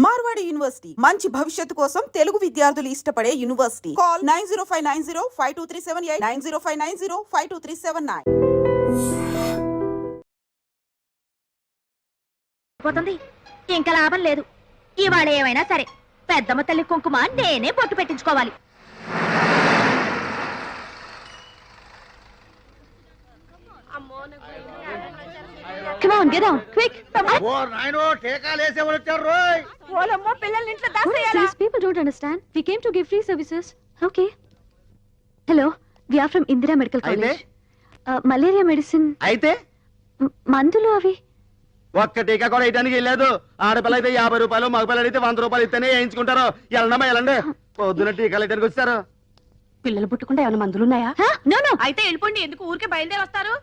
Marwadi university మంచి భవిష్యత్తు కోసం తెలుగు విద్యార్థులు ఇష్టపడే యూనివర్సిటీ. కాల్ 9059052378 9059052379. పోతుంది ఇంకా లాభం లేదు. ఇవాళ ఏమైనా సరే పెద్దమ్మ తల్లి కుంకుమ నేనే పొట్టు పెట్టించుకోవాలి. Come on, get down, quick. ఓ నాయనో టీకాలేసే వచ్చారు రోయ్. ఓలమ్మో పిల్లల్ని ఇంట్లో దాసేయాలా? These people don't understand. We came to give free services. Okay. Hello, we are from Indira Medical College. Malaria medicine. అయితే మందులు అవి. ఒక్క టీకా కూడా వేయడానికి వెళ్ళలేదు. ఆడపిల్ల అయితే 50 రూపాయలు, మగపిల్లలు అయితే 100 రూపాయలు ఇస్తేనే వేయించుకుంటారు. వెళ్ళండమ్మా వెళ్ళండి. పొద్దున టీకాలు వేయడానికి వచ్చారు. పిల్లలు పుట్టుకుంటే ఏమైనా మందులు ఉన్నాయా? No, no. అయితే వెళ్ళిపోండి. ఎందుకు ఊరికే బయలుదేరి వస్తారు?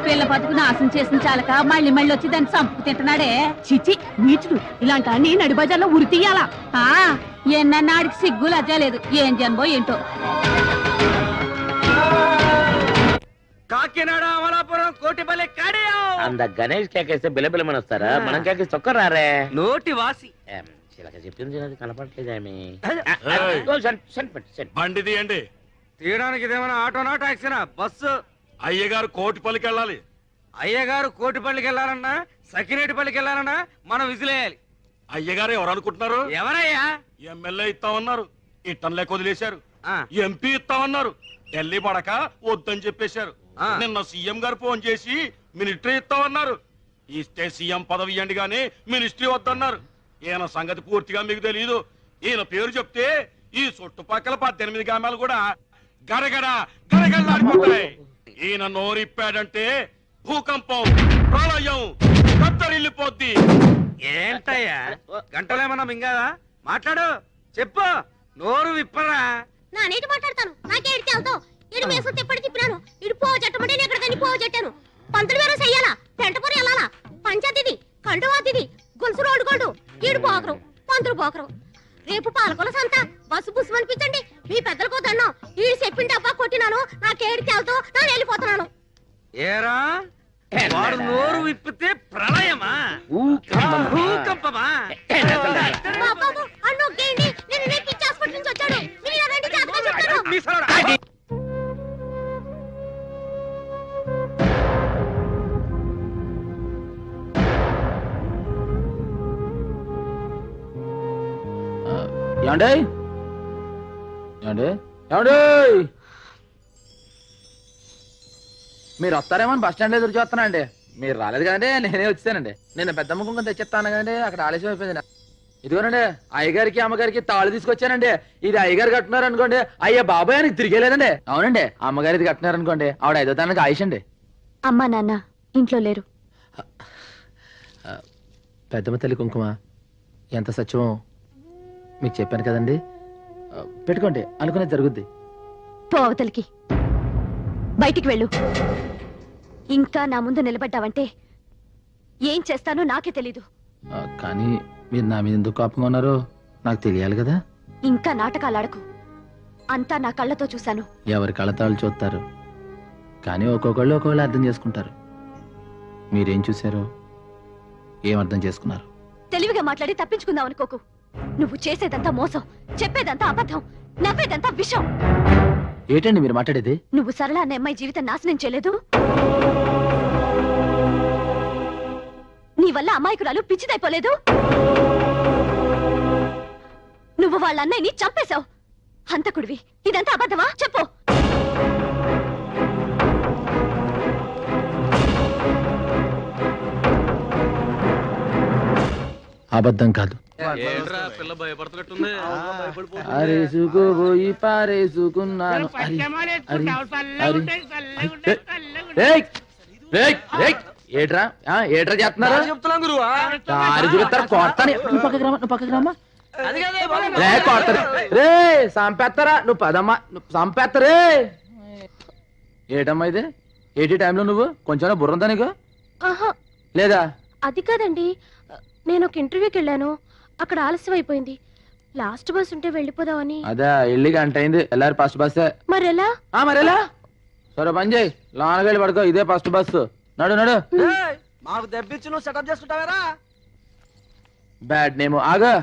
పిల్ల బతుకు నాశనం చేసిన చాలక మళ్ళీ మళ్ళీ వచ్చి దాన్ని చంపుకు తింటున్నాడే. చిచి నీచుడు. ఇలాంటి అన్ని నడి బజార్లో ఉరి తీయాలా? ఎన్నన్నాడికి సిగ్గు లజ్జా లేదు. ఏం జన్మో ఏంటో. కాకినాడ అమలాపురం కోటిపల్లి కాడియో అంద గణేష్ కేకేస్తే బిలబిలమని వస్తారా? మనం కేకేసి చొక్క రారే. నోటి వాసి చిలక చెప్పింది అది కనపడలేదేమి. బండి తీయండి. తీయడానికి ఇదేమైనా ఆటోనా టాక్సీనా? బస్సు. అయ్యగారు కోటిపల్లికి వెళ్ళాలి. అయ్యగారు కోటిపల్లికి వెళ్ళాలన్నా సకినేటిపల్లికి వెళ్ళాలన్నా మనం విసిలేయాలి. అయ్యగారు ఎవరు అనుకుంటున్నారు? ఎవరయ్యా? ఎమ్మెల్యే ఇస్తామన్నారు, ఇట్టంలే వదిలేశారు. ఎంపీ ఇస్తామన్నారు, ఢిల్లీ పడక వద్దని చెప్పేశారు. నిన్న సీఎం గారు ఫోన్ చేసి మినిస్ట్రీ ఇస్తామన్నారు. ఇస్తే సీఎం పదవి ఇవ్వండి గానీ మినిస్ట్రీ వద్దన్నారు. ఈయన సంగతి పూర్తిగా మీకు తెలియదు. ఈయన పేరు చెప్తే ఈ చుట్టుపక్కల 18 గ్రామాలు కూడా గడగడ గడగడలాడిపోతాయి. ఈయన నోరిప్పాడంటే భూకంపం, ప్రళయం, కత్తరిల్లిపోద్ది. ఏంటయ్యా గంటలేమన్నా మింగాదా? మాట్లాడు, చెప్పు, నోరు విప్పరా. నా నీటి మాట్లాడతాను. నాకేడితే వెళ్తావు. ఇడు మేసం తిప్పటి తిప్పినాను. ఇడు పోవ చెట్టమంటే నేను ఎక్కడికని పోవ చెట్టాను. పంతులు వేరే చెయ్యాలా? పెంటపూరి వెళ్ళాలా? పంచాయతీది, కండువాతిది, గొలుసు రోడ్డు గోల్డు. ఈడు పోకరు, పంతులు పోకరు. రేపు పాలకొల సంత బస్సు బుస్సు అనిపించండి. మీ పెద్దలకు దండం. ఈడు చెప్పింది డబ్బా కొట్టినాను. నాకేడితే వెళ్తావు. నేను వెళ్ళిపోతున్నాను. ఏరా వాడు నోరు విప్పితే ప్రళయమా భూకంపమా? బాబు అన్ను గేండి. నేను రేపు పిచ్చి హాస్పిటల్ నుంచి వచ్చాడు. మీరు ఇలా రండి, జాగ్రత్తగా చెప్తాను. ఏమండి ఏమండి ఏమండి మీరు వస్తారేమో బస్ స్టాండ్ ఎదురు చూస్తున్నా అండి. మీరు రాలేదు కదండి, నేనే వచ్చానండి. నేను పెద్ద ముఖం తెచ్చిస్తాను కదండి, అక్కడ ఆలస్యం అయిపోయింది. ఇదిగోనండి అయ్యగారికి అమ్మగారికి తాళి తీసుకొచ్చానండి. ఇది అయ్యగారు కట్టున్నారు అనుకోండి, అయ్యా బాబాయ్ అని తిరిగేలేదండి. అవునండి, అమ్మగారు ఇది కట్టినారు అనుకోండి, ఆవిడ 5వ తారీఖు ఆయుష్ అండి. అమ్మా నాన్న ఇంట్లో లేరు. పెద్దమ్మ తల్లి కుంకుమ ఎంత సత్యమో మీకు చెప్పాను కదండి. పెట్టుకోండి, అనుకునేది జరుగుద్ది. పోవతలికి బయటికి వెళ్ళు. ఇంకా నా ముందు నిలబడ్డావంటే ఏం చేస్తానో నాకే తెలీదు. కానీ మీరు నా మీద ఎందుకు కోపంగా ఉన్నారో నాకు తెలియాలి కదా. ఇంకా నాటకాలాడకు. అంతా నా కళ్ళతో చూశాను. ఎవరి కళ్ళతాళ్ళు చూస్తారు, కానీ ఒక్కొక్కళ్ళు ఒక్కొక్కళ్ళు అర్థం చేసుకుంటారు. మీరేం చూశారో ఏం అర్థం చేసుకున్నారు? తెలివిగా మాట్లాడి తప్పించుకుందాం అనుకోకు. నువ్వు చేసేదంతా మోసం, చెప్పేదంతా అబద్ధం, నవ్వేదంతా విషం. ఏంటండి మీరు మాట్లాడేది? నువ్వు సరళ అనే అమ్మాయి జీవితం నాశనం చేయలేదు. నీ వల్ల అమాయకురాలు పిచ్చిదైపోలేదు. నువ్వు వాళ్ళ అన్నయ్యని చంపేశావు. హంతకుడివి. ఇదంతా అబద్ధమా? చెప్పు. అబద్ధం కాదు. అరేసుకోబోయి పారేసుకున్నాను. ఏట్రా ఏట్రా చేస్తున్నారు? చెప్తున్నాం గురువా. రే సంపేత్తరా నువ్వు పదమ్మా, నువ్వు సంపేత్తరే. ఏటమ్మా ఇది? ఏటీ టైంలో నువ్వు కొంచెం బుర్రంతా నీకు ఆహా లేదా? అది కాదండి, నేను ఒక ఇంటర్వ్యూకి వెళ్ళాను, అక్కడ ఆలస్యం అయిపోయింది. లాస్ట్ బస్ ఉంటే వెళ్ళిపోదామని. అదే వెళ్ళి గంట అయింది. వెళ్ళారు ఫస్ట్ బస్సే. మరెలా? మరెలా? సరే పని చేయి, లోనకెళ్ళి పడుకో. ఇదే ఫస్ట్ బస్సు. నడు నడు. మాకు దెబ్బిచ్చి నువ్వు సెటప్ చేసుకుంటావేరా? Bad name. ఆగా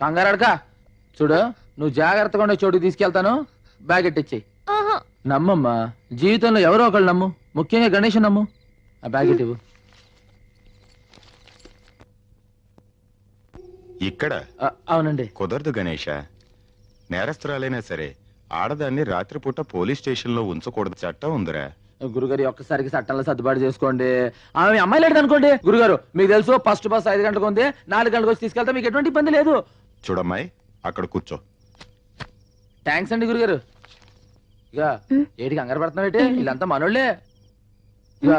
కంగారు అడక. చూడు, నువ్వు జాగ్రత్తగా ఉండే చోటుకి తీసుకెళ్తాను. బ్యాగ్ ఎట్టిచ్చేయి. ఆహా నమ్మమ్మా, జీవితంలో ఎవరో ఒకళ్ళు నమ్ము, ముఖ్యంగా గణేష్ నమ్ము. ఆ బ్యాగ్ ఇవ్వు. ఇక్కడ అవునండి. కుదరదు గణేష. నేరస్తురాలైనా సరే ఆడదాన్ని రాత్రిపూట పోలీస్ స్టేషన్ లో ఉంచకూడదు, చట్టం ఉందిరా. గురుగారు ఒక్కసారికి చట్టంలో సర్దుబాటు చేసుకోండి. ఆమె అమ్మాయి లేదు అనుకోండి. గురుగారు మీకు తెలుసు, ఫస్ట్ బస్ 5 గంటలకు ఉంది. 4 గంటలకు వచ్చి తీసుకెళ్తే మీకు ఎటువంటి ఇబ్బంది లేదు. చూడమ్మాయి, అక్కడ కూర్చో. థ్యాంక్స్ అండి గురుగారు. ఇక ఏటికి కంగారు పడుతున్నావు ఏంటి? వీళ్ళంతా మనోళ్ళే. ఇక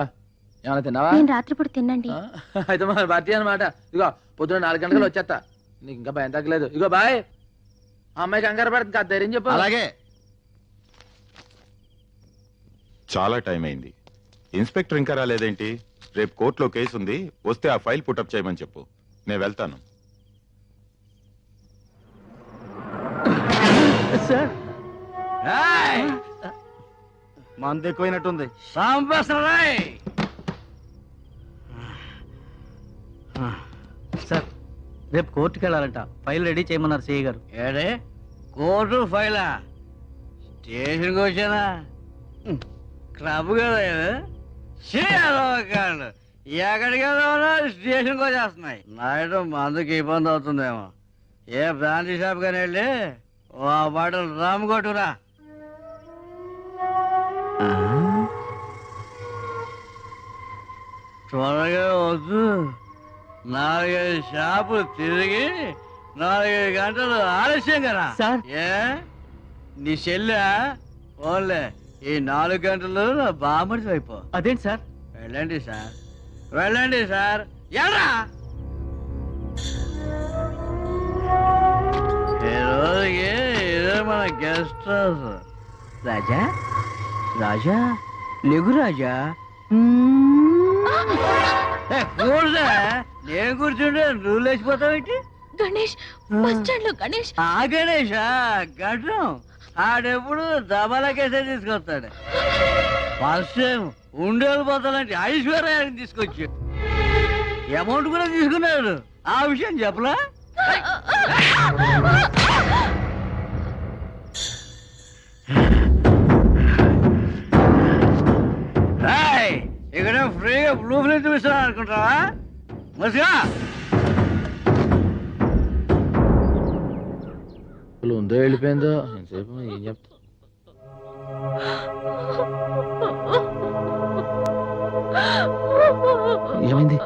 ఏమైనా తిన్నావా? నేను రాత్రిపూట తినండి. అయితే మన భారతీయ అనమాట. ఇగో పొద్దున 4 గంటలకు వచ్చేస్తా. నీకు ఇంకా భయం తగ్గలేదు. ఇగో బాయ్. అమ్మాయి కంగారు పడుతుంది కదా, ధైర్యం చెప్పు. అలాగే. చాలా టైం అయింది. ఇన్స్పెక్టర్ ఇంకా రాలేదేంటి? రేపు కోర్టులో కేసు ఉంది, వస్తే ఆ ఫైల్ పుటప్ చేయమని చెప్పు. నేను వెళ్తాను. మంది ఎక్కువైనట్టుంది. సార్, రేపు కోర్టుకి వెళ్ళాలంట. ఫైల్ రెడీ చేయమన్నారు సిఐ గారు. ఏడే కోర్టు ఫైలా? స్టేషన్కి వచ్చానా? క్లబ్ కదా కాదు. ఎక్కడికి వెళ్దామన్నా స్టేషన్కి వచ్చేస్తున్నాయి. నైట్ మందుకి ఇబ్బంది అవుతుందేమో. ఏ బ్రాంచీ షాప్ కానీ వెళ్ళి ఓ బాటలు రామ్ కొట్టురా. త్వరగా వద్దు. 4-5 షాపులు తిరిగి 4-5 గంటలు ఆలస్యం కదా సార్. ఏ నీ చెల్లె ఓన్లే ఈ 4 గంటలు నా బామర్ది అయిపో. అదేంటి సార్? వెళ్ళండి సార్, వెళ్ళండి సార్. ఎరా ఈ రోజుకి ఇదే మన గెస్ట్ హౌస్. రాజా, రాజా లేగు రాజా. కూర్చో. నేను కూర్చుంటే నువ్వు లేచిపోతావేంటి? గణేష్, బస్ స్టాండ్ లో గణేష్. ఆ గణేషా గడ్డం ఆడెప్పుడు దబాలకేసే తీసుకొస్తాడు. ఫస్ట్ టైం ఉండేలు పోతానంటే ఐశ్వర్యాన్ని తీసుకొచ్చి అమౌంట్ కూడా తీసుకున్నాడు. ఆ విషయం చెప్పలా? ఇక్కడ ఫ్రీగా బ్లూ ప్రింట్ చూపిస్తున్నా అనుకుంటావా? మసిగా ఉందో వెళ్ళిపోయిందో ఎంతసేపు ఏం చెప్తా. ఏమైంది?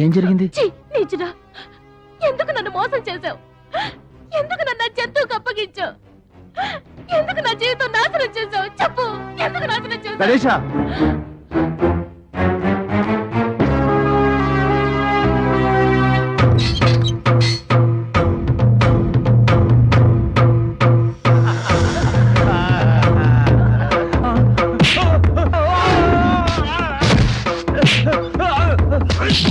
ఏం జరిగింది? నీచుడా, ఎందుకు నన్ను మోసం చేశావు? ఎందుకు నన్ను జంతువుకు అప్పగించావు? ఎందుకు నా జీవితం నాశనం చేశావు? చెప్పు, ఎందుకు నాశనం చేశావు? గణేష, Hey!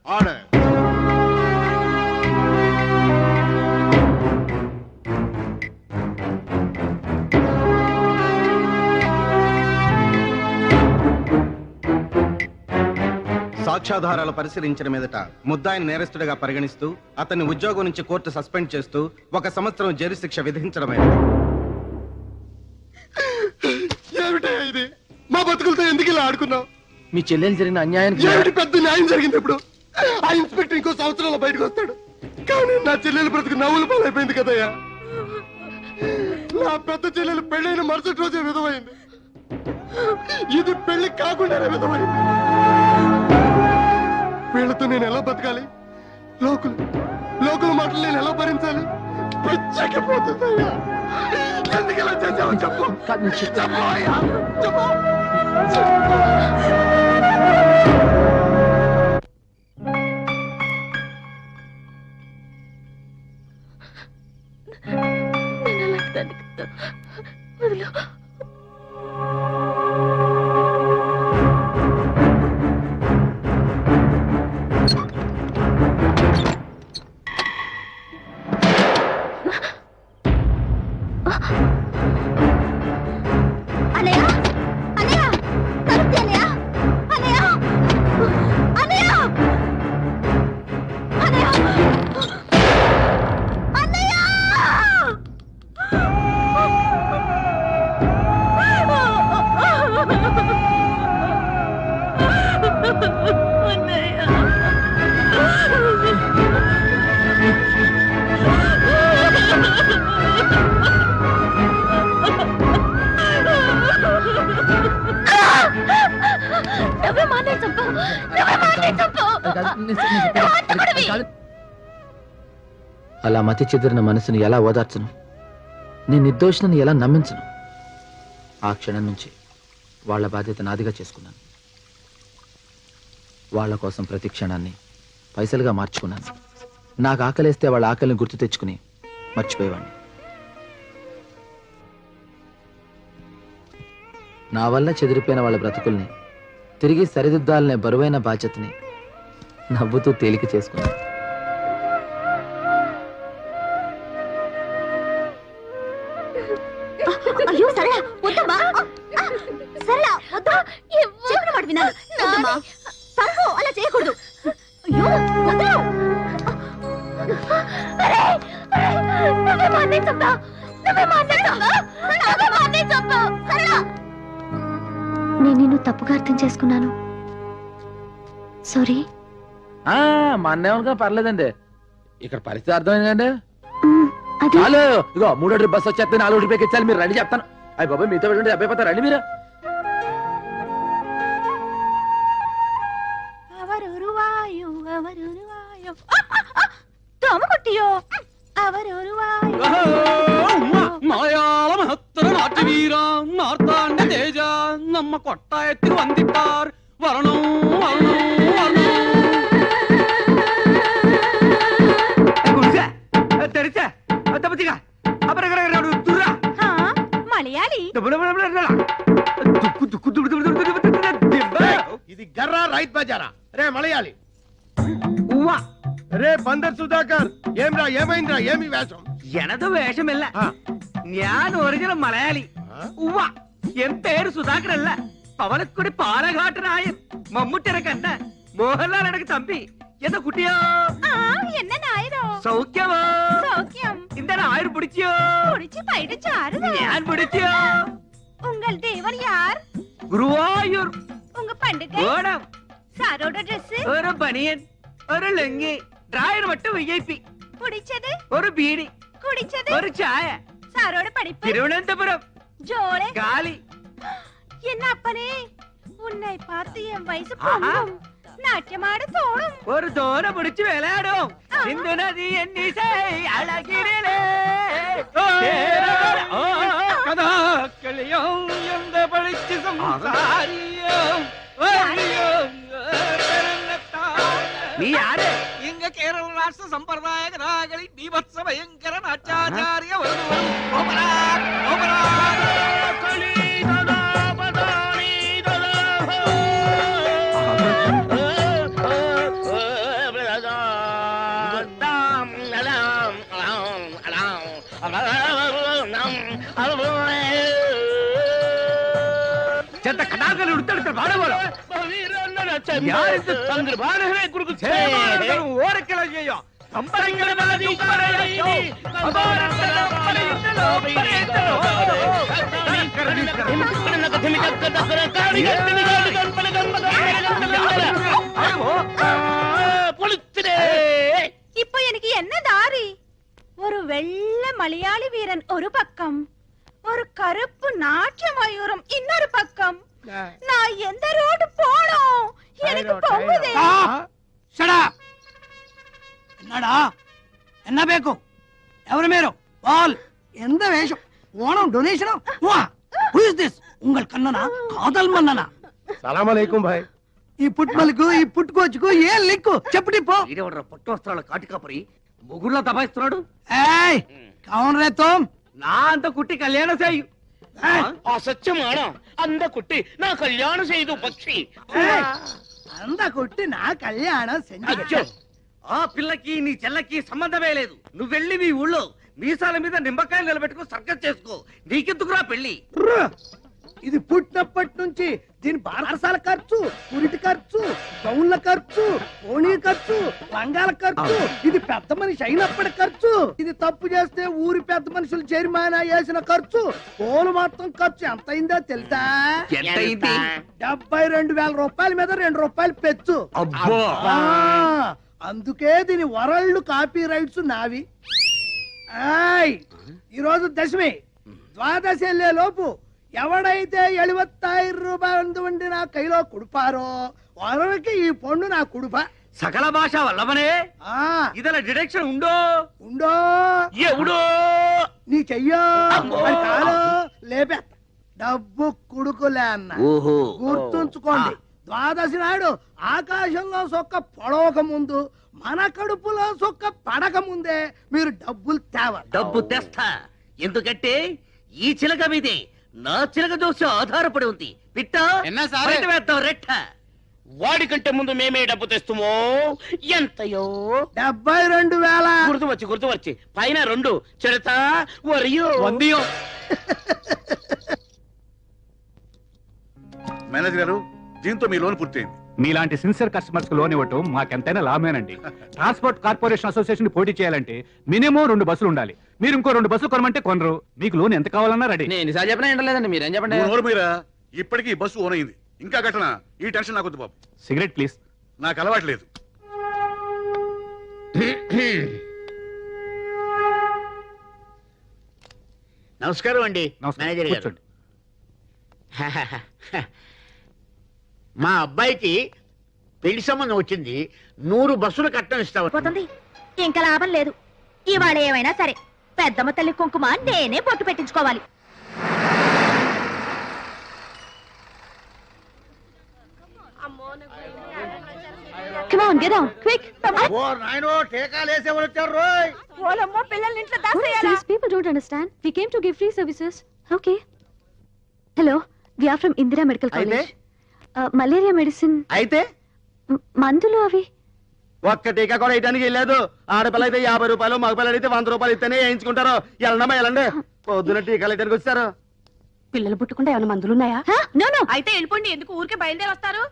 ఆర్డర్. సాక్ష్యాధారాలు పరిశీలించిన మీదట ముద్దాయిని నేరస్తుడిగా పరిగణిస్తూ అతన్ని ఉద్యోగం నుంచి కోర్టు సస్పెండ్ చేస్తూ 1 సంవత్సరం జైలు శిక్ష విధించడమైనది. ఏమిటయ్యా ఇది? మా బతుకులతో ఎందుకు ఇలా ఆడుకున్నావు? మీ చెల్లెలు జరిగిన అన్యాయానికి ఏమిటి పెద్ద న్యాయం జరిగింది ఇప్పుడు? ఆ ఇన్స్పెక్టర్ ఇంకో సంవత్సరంలో బయటకు వస్తాడు. కానీ నా చెల్లెలు బ్రతుకు నవ్వుల పాలైపోయింది కదయ్యా. నా పెద్ద చెల్లెలు పెళ్ళైన మరుసటి రోజే విధమైంది. ఇది పెళ్లి కాకుండానే విధమైంది. వీళ్ళతో నేను ఎలా బతకాలి? లోకల్ మాటలు నేను ఎలా భరించాలి? పిచ్చకపోతుందయ్యా. ఎందుకు ఇలా చేసావు చెప్పు. చెప్పు అయ్యా, చెప్పు. నేను అలాంటిదాన్ని కాదు. వదిలు. అన్నయ్య అన్నయ్య కలుపుతి అన్నయ్య అన్నయ్య అన్నయ్య అన్నయ్య అన్నయ్య నువ్వే మానే చంపు. నువ్వే మానే చంపు. అలా మతి చెదిరిన మనసుని ఎలా ఓదార్చను? నేను నిర్దోషిని ఎలా నమ్మించను? ఆ క్షణం నుంచి వాళ్ళ బాధ్యత నాదిగా చేసుకున్నాను. వాళ్ళ కోసం ప్రతి క్షణాన్ని పైసలుగా మార్చుకున్నాను. నాకు ఆకలేస్తే వాళ్ళ ఆకలిని గుర్తు తెచ్చుకుని మర్చిపోయేవాడిని. నా వల్ల చెదిరిపోయిన వాళ్ళ బ్రతుకుల్ని తిరిగి సరిదిద్దాలనే బరువైన బాధ్యతని నవ్వుతూ తేలిక చేసుకున్నాను. అయ్యో సరళ వద్దమ్మా. సరళ వద్దు. చెప్పిన మాట వినాలి. వద్దమ్మా తప్పు అలా చేయకూడదు. అయ్యో వద్దు. నువ్వే మానే చంపా. నువ్వే మానే చంపా. నువ్వే మానే చంపా. సరళ నేను నిన్ను తప్పుగా అర్థం చేసుకున్నాను. సారీ. మా అన్నేమనుకున్నా పర్లేదండి. ఇక్కడ పరిస్థితి అర్థమైందండి. అది చాలు. ఇగో 3వ ట్రిప్ బస్ వచ్చేస్తే 4వ ట్రిప్ ఎక్కించాలి. మీరు రండి చెప్తాను. అయ్యి బాబాయ్ మీతో పెట్టండి అబ్బాయి రండి మీరు. మలయాళ మహత్తర నాట్య వీర నార్తాండ తేజ నమ్మ కొట్ట ఎత్తి వందిట్టార్ వరణం తెరిచా తప్పతిగా మలయాళి ఇది గర్రా రైట్ బజారా. రే మలయాళి. రే బందర్ సుధాకర్. ఏమ్రా ఏమైందిరా? ఏమి వేషం? ఎనదు వేషమిల్ల ഞാൻ ഒറിജിനൽ മലയാളി ഉവ്വ എൻ പേര് സുധാകരല്ല പവലക്കുടി പാലഘാട്ടനായൻ മമ്മൂട്ടിനെ കണ്ട മോഹൻലാൽ എനക്ക് തമ്പി എന്താ കുട്ടിയോ என்ன நாயரோ സൗഖ്യമോ சௌக்கியம் ഇന്താണ് ആര് പിടിച്ചോ குடிச்சு போயிட்டு சாருதா ഞാൻ പിടിച്ചോ உங்கள் தேவர் யார் ഗുരുവായൂർ உங்க பண்டிகை ഓണം சாரோட Dress ഒരു ബനിയൻ ഒരു ലുങ്കി ഡ്രായർ மட்டும் വിഐപി பிடிச்சது ഒരു ബീഡി குடிச்சது ഒരു ചായ சாரோட படிப்பு തിരുവനന്തപുരം ஜோளே കാലി என்ன அப்பனே உன்னை பார்த்து என் வயசு பொங்கும் நாட்டியமாட தோணும் ഒരു തോര പിടിച്ച് വിളയാടും സിന്ധു നദി എന്നിസൈ അഴകിരിലേ കഥാക്കളിയോ എന്ത് പഠിച്ച് സംസാരിയോ നീ ആര് ഇങ്ങ കേരള രാഷ്ട്ര സമ്പ്രദായ കഥാകളി ബീഭത്സ ഭയങ്കര നാട്യാചാര്യ மகள் உடுத்தெடுத்த பாடவோல யார் இந்த चंद्रभान गुरु சேவாரங்களும் ஓரக்கிழமை செய்யும் கம்பரங்களை மாதிரி உட்காரையோ அபாரத்தலோ படையுத்தலோ படையுத்தலோ இப்போ எனக்கு என்ன தாரி? ஒரு வெள்ளை மலையாளி வீரன் ஒரு பக்கம், ஒரு கருப்பு நாட்டிய மயூரம் இன்னொரு பக்கம். நான் எந்த ரோடு போனோம்? எனக்கு பொங்குதே. என்னடா என்ன பேக்கும் ఎవరు మీరు వాల్ ఎంత వేషం Onam donation who is this ఉంగల్ కన్ననా కాదల్ మన్ననా సలాం అలైకుం భాయ్. ఈ పుట్మలకు ఈ పుట్టుకోచుకు ఏ లిక్కు చెప్పటి పో ఈడెవడ్రా పట్టు వస్త్రాల కాటికాపరి మొగుళ్ళ దబాయిస్తున్నాడు. ఏయ్ కౌన్ రే తుమ్ నా అంత కుట్టి కళ్యాణ చేయు సత్యమానా అంద కుట్టి నా కళ్యాణం చేయదు పక్షి అంద కుట్టి నా కళ్యాణం సెంజు. ఆ పిల్లకి నీ చెల్లకి సంబంధమే లేదు. నువ్వు వెళ్ళి మీ ఊళ్ళో మీసాల మీద నిమ్మకాయలు నిలబెట్టుకో సర్కస్ చేసుకో. నీకెందుకురా పెళ్లి? ఇది పుట్టినప్పటి నుంచి దీని బారసాల ఖర్చు, పురిటి ఖర్చు, గౌన్ల ఖర్చు, ఓణీ ఖర్చు, లంగాల ఖర్చు, ఇది పెద్ద మనిషి అయినప్పటి ఖర్చు. ఇది తప్పు చేస్తే ఊరి పెద్ద మనుషులు చైర్మన్ వేసిన ఖర్చు. పోలు మొత్తం ఖర్చు ఎంత అయిందో తెలుసా? 72,000 రూపాయల మీద 2 రూపాయలు పెచ్చు. ఆ, అందుకే దీని వరల్డ్ కాపీ రైట్స్ నావి. ఈరోజు దశమి, ద్వాదశి వెళ్లే లోపు ఎవడైతే 75,000 రూపాయలు ఉండి నా కైలో కుడిపారో వారికి ఈ పండు నా కుడుప. సకల భాష వల్లవనే ఇదల డిడక్షన్ ఉండో ఉండో ఎవడో నీ చెయ్యో కాలో లేపే డబ్బు కుడుకులే అన్న. గుర్తుంచుకోండి, ద్వాదశి నాడు ఆకాశంలో సొక్క పొడవక ముందు మన కడుపులో సొక్క పడక ముందే మీరు డబ్బులు తేవాలి. డబ్బు తెస్తా, ఎందుకంటే ఈ చిలక మీదే నా చిలక దోష ఆధారపడి ఉంది. పిట్ట వేద్దాం రెట్ట. వాడికంటే ముందు మేమే డబ్బు తెస్తామో ఎంతయో 72,000. గుర్తు వచ్చి పైన 2 చెడతా వరియో వందియో. మేనేజర్ గారు, దీంతో మీ లోన్ పూర్తయింది. మీలాంటి సిన్సియర్ కస్టమర్స్ కు లోన్ ఇవ్వటం మాకెంతైనా లాభమేనండి. ట్రాన్స్పోర్ట్ కార్పొరేషన్ అసోసియేషన్ పోటీ చేయాలంటే మినిమం 2 బస్సులు ఉండాలి. మీరు ఇంకో 2 బస్సులు కొనమంటే కొనరు. మీకు లోన్ ఎంత కావాలన్నా రెడీ. నేను ఎన్నిసార్లు చెప్పినా ఏంటలేదండి, మీరేం చెప్పండి. మీరా ఇప్పటికీ బస్సు ఓన్ అయింది, ఇంకా కట్టనా? ఈ టెన్షన్ నాకు వద్దు బాబు. Cigarette please. నాకు అలవాట్లేదు. నమస్కారం అండి మేనేజర్ గారు. కూర్చోండి. మా అబ్బాయికి పెళ్లి సంబంధం వచ్చింది. 100 బస్సులు కట్టడం ఇస్తాం. పోతుంది, ఇంకా లాభం లేదు. ఇవాళ ఏమైనా సరే పెద్దమ్మ తల్లి కుంకుమ నేనే పొట్టు పెట్టించుకోవాలి. Come on, get down, quick. ఓ నాయనో, టీకాలేసే వాళ్ళు వచ్చారు రోయ్. ఓలమ్మో, పిల్లల్ని ఇంట్లో What is దాసేయాలా? this? People don't understand. We came to give free services. Okay. Hello, we are from Indira Medical College. Malaria medicine. అయితే మందులు అవి. ఒక్క టీకా కూడా వేయడానికి వెళ్ళలేదు. ఆడపిల్ల అయితే 50 రూపాయలు, మగపిల్లలు అయితే 100 రూపాయలు ఇస్తేనే వేయించుకుంటారు. వెళ్ళండమ్మా వెళ్ళండి. పొద్దున టీకాలు వేయడానికి వచ్చారు. పిల్లలు పుట్టుకుంటే ఏమైనా మందులున్నాయా? No, no. అయితే వెళ్ళిపోండి, ఎందుకు ఊరికే బయలుదేరి వస్తారు?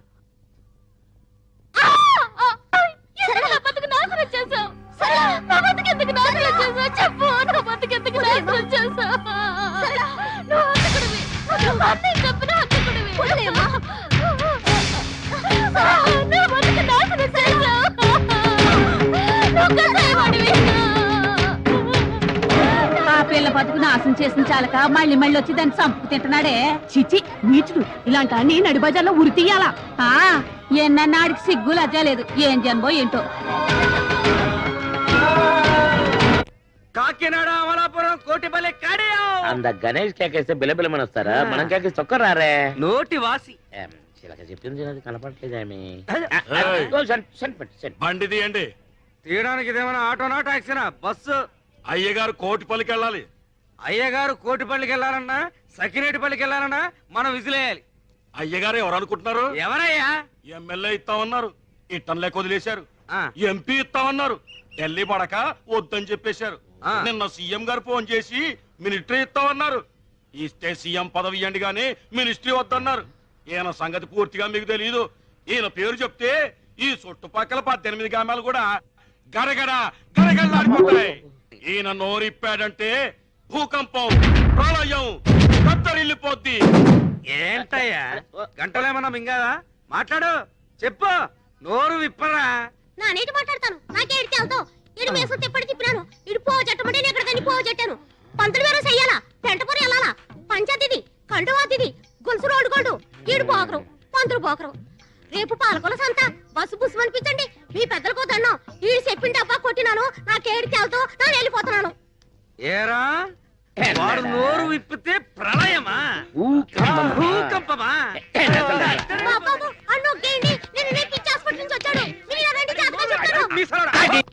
ఆ పిల్ల బతుకు నాశనం చేసిన చాలక మళ్ళీ వచ్చి దాన్ని చంపుకు తింటున్నాడే. చిచి నీచుడు, ఇలాంటి అన్ని నడి బజార్లో ఉరి తీయాలా? ఎన్నన్నాడికి సిగ్గు లజ్జా లేదు. ఏం జన్మో ఏంటో. కాకినాడ, అమలాపురం, కోటిపల్లి, కడియం. అంద గణేష్ కేకేస్తే బిలబిలమని వస్తారా? మనం కేకేసి చొక్కరారే. నోటి వాసి చిలక చెప్పింది అది కనపడలేదేమి. బండి తీయండి. తీయడానికి ఇదేమైనా ఆటోనా టాక్సీనా? బస్సు. అయ్యగారు కోటిపల్లికి వెళ్ళాలి. అయ్యగారు కోటిపల్లికి వెళ్ళాలన్నా, సకినేటిపల్లికి వెళ్ళాలన్నా మనం విసిలేయాలి. అయ్యగారు ఎవరు అనుకుంటున్నారు? ఎవరయ్యా? ఎమ్మెల్యే ఇస్తామన్నారు, ఇట్టంలే వదిలేశారు. ఎంపీ ఇస్తామన్నారు, ఢిల్లీ పడక వద్దని చెప్పేశారు. నిన్న సీఎం గారు ఫోన్ చేసి మినిస్ట్రీ ఇస్తామన్నారు. ఇస్తే సీఎం పదవి ఇవ్వండి గానీ మినిస్ట్రీ వద్దన్నారు. ఈయన సంగతి పూర్తిగా మీకు తెలియదు. ఈయన పేరు చెప్తే ఈ చుట్టుపక్కల 18 గ్రామాలు కూడా గడగడ గడగడలాడిపోతాయి. ఈయన నోరిప్పాడంటే భూకంపం, ప్రళయం, కత్తరిల్లిపోద్ది. ఏంటయ్యా గంటలేమన్నా మింగాదా? మాట్లాడు, చెప్పు, నోరు విప్పరా. నా నీటి మాట్లాడతాను, నాకే ఎడితే వెళ్తావు. ఇడు మేసం తిప్పటి తిప్పినాను, ఇడు పోవ చెట్టమంటే నేను ఎక్కడికని పోవ చెట్టాను. పంతులు వేరే చెయ్యాలా, పెంటపొరి వెళ్ళాలా, పంచాయతీది, కండువాతిది, గొలుసు రోడ్డు గోల్డు, ఈడు పోకరు, పంతులు పోకరు. రేపు పాలకొల సంత, బస్సు బుస్సు అనిపించండి. మీ పెద్దలకు దండం, ఈడు చెప్పిన డబ్బా కొట్టినాను, నాకేడితే వెళ్తావు, నేను వెళ్ళిపోతున్నాను. ఏరా వాడు నోరు విప్పితే ప్రళయమా, భూకంపమా? బాబు అన్ను గేండి, నేను రేపు పిచ్చి హాస్పిటల్ నుంచి వచ్చాడు. మీరు ఇలా రండి, జాతకం చెప్తాను.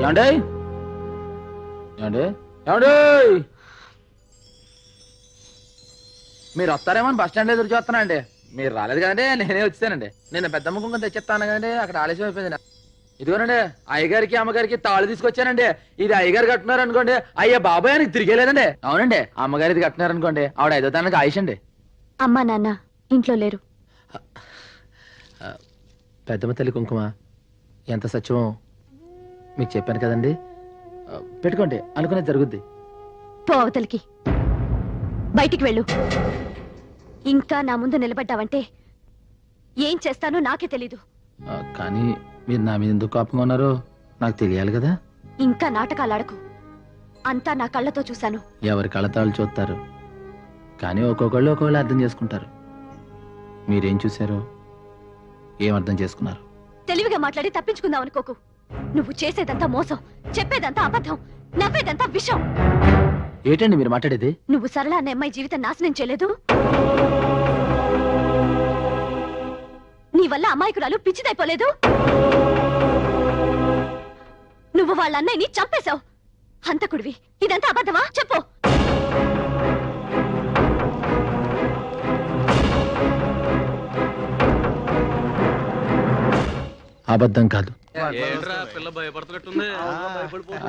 ఏమండే ఏమండే ఏమండే మీరు వస్తారేమో బస్ స్టాండ్ ఎదురు చూస్తున్నా అండి. మీరు రాలేదు కదండి, నేనే వచ్చానండి. నిన్న పెద్ద ముఖం తెచ్చిస్తాను కదండి, అక్కడ ఆలస్యం అయిపోయింది. ఇదిగోనండి అయ్యగారికి అమ్మగారికి తాళి తీసుకొచ్చానండి. ఇది అయ్యగారు కట్టున్నారు అనుకోండి, అయ్యా బాబాయ్ అని తిరిగేలేదండి. అవునండి, అమ్మగారు ఇది కట్టున్నారు అనుకోండి, ఆవిడ 5వ తారీఖు ఆయుష్ అండి. అమ్మా నాన్న ఇంట్లో లేరు. పెద్దమ్మ తల్లి కుంకుమ ఎంత సత్యమో మీకు చెప్పాను కదండి. పెట్టుకోండి, అనుకునేది జరుగుద్ది. పో అవతలికి, బయటికి వెళ్ళు. ఇంకా నా ముందు నిలబడ్డావంటే ఏం చేస్తానో నాకే తెలీదు. కానీ మీరు నా మీద ఎందుకు కోపంగా ఉన్నారో నాకు తెలియాలి కదా. ఇంకా నాటకాలాడకు, అంతా నా కళ్ళతో చూశాను. ఎవరి కళ్ళతాళ్ళు చూస్తారు, కానీ ఒక్కొక్కళ్ళు ఒక్కొక్కళ్ళు అర్థం చేసుకుంటారు. మీరేం చూశారో ఏం అర్థం చేసుకున్నారు? తెలివిగా మాట్లాడి తప్పించుకుందాం అనుకోకు. నువ్వు చేసేదంతా మోసం, చెప్పేదంతా అబద్ధం, నవ్వేదంతా విషం. ఏంటండి మీరు మాట్లాడేది? నువ్వు సరళ అనే అమ్మాయి జీవితం నాశనం చేయలేదు. నీ వల్ల అమాయకురాలు పిచ్చిదైపోలేదు. నువ్వు వాళ్ళ అన్నయ్యని చంపేశావు. హంతకుడివి. ఇదంతా అబద్ధమా? చెప్పు. అబద్ధం కాదు.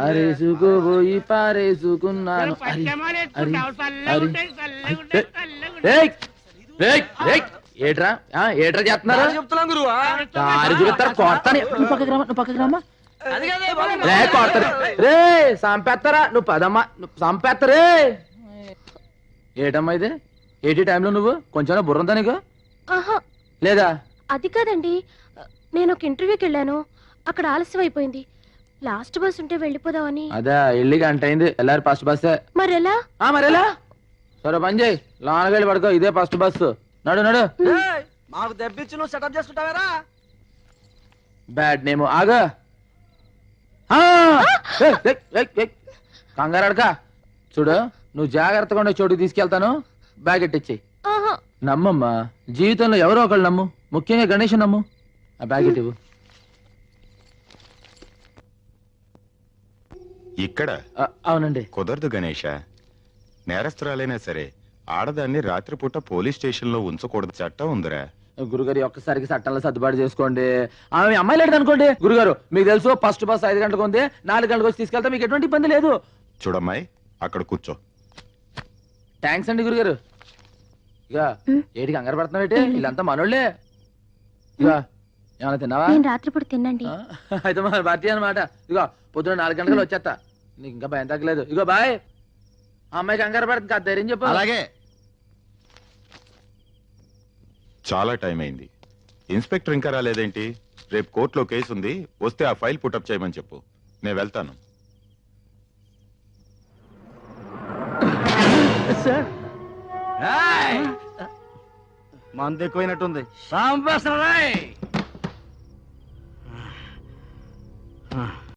అరేసుకోబోయి పారేసుకున్నాను. ఏట్రా ఏట్రా చేస్తున్నారు? రే సంపేస్తారా నువ్వు? పదమ్మా నువ్వు సంపేస్తారే. ఏటమ్మా ఇది? ఏటి టైంలో నువ్వు కొంచెం బుర్రంతా నీకు లేదా? అది కాదండి, నేను ఒక ఇంటర్వ్యూకి వెళ్ళాను, అక్కడ ఆలస్యం అయిపోయింది. లాస్ట్ బస్ ఉంటే వెళ్ళిపోదామని. అదే వెళ్ళి గంట అయింది. వెళ్ళారు ఫస్ట్ బస్సే. మరెలా? మరెలా? సరే పని చేయి, లోనకెళ్ళి పడుకో. ఇదే ఫస్ట్ బస్సు. నడు నడు. మాకు దెబ్బిచ్చి నువ్వు సెటప్ చేసుకుంటావేరా? Bad name. ఆగా కంగారు అడక. చూడు, నువ్వు జాగ్రత్తగా ఉండే చోటుకి తీసుకెళ్తాను. బ్యాగ్ ఎట్టిచ్చేయి. నమ్మమ్మా, జీవితంలో ఎవరో ఒకళ్ళు నమ్ము, ముఖ్యంగా గణేష్ నమ్ము. ఆ బ్యాగ్ ఎట్టివు. ఇక్కడ అవునండి. కుదరదు గణేష. నేరస్తురాలైనా సరే ఆడదాన్ని రాత్రిపూట పోలీస్ స్టేషన్ లో ఉంచకూడదు, చట్టం ఉందిరా. గురుగారు ఒక్కసారికి చట్టంలో సర్దుబాటు చేసుకోండి. ఆమె అమ్మాయి లేదు అనుకోండి. గురుగారు మీకు తెలుసు, ఫస్ట్ బస్ 5 గంటలకు ఉంది, 4 గంటలకు వచ్చి తీసుకెళ్తా, మీకు ఎటువంటి ఇబ్బంది లేదు. చూడమ్మాయి, అక్కడ కూర్చో. థ్యాంక్స్ అండి గురుగారు. ఇక ఏటికి కంగారు పడుతున్నావు? ఏంటి వీళ్ళంతా మనోళ్ళే. ఇక ఏమైనా తిన్నావా? రాత్రిపూట తినండి. అయితే మన భారతీయ అనమాట. ఇగో పొద్దున 4 గంటలకు వచ్చేస్తా, నీకు ఇంకా భయం తగ్గలేదు. ఇగో బాయ్. అమ్మాయి కంగారు పడుతుంది కదా, ధైర్యం చెప్పు. అలాగే. చాలా టైం అయింది. ఇన్స్పెక్టర్ ఇంకా రాలేదేంటి? రేపు కోర్టులో కేసు ఉంది, వస్తే ఆ ఫైల్ పుటప్ చేయమని చెప్పు, నేను వెళ్తాను. మంది ఎక్కువైనట్టుంది. సాంబరాయ్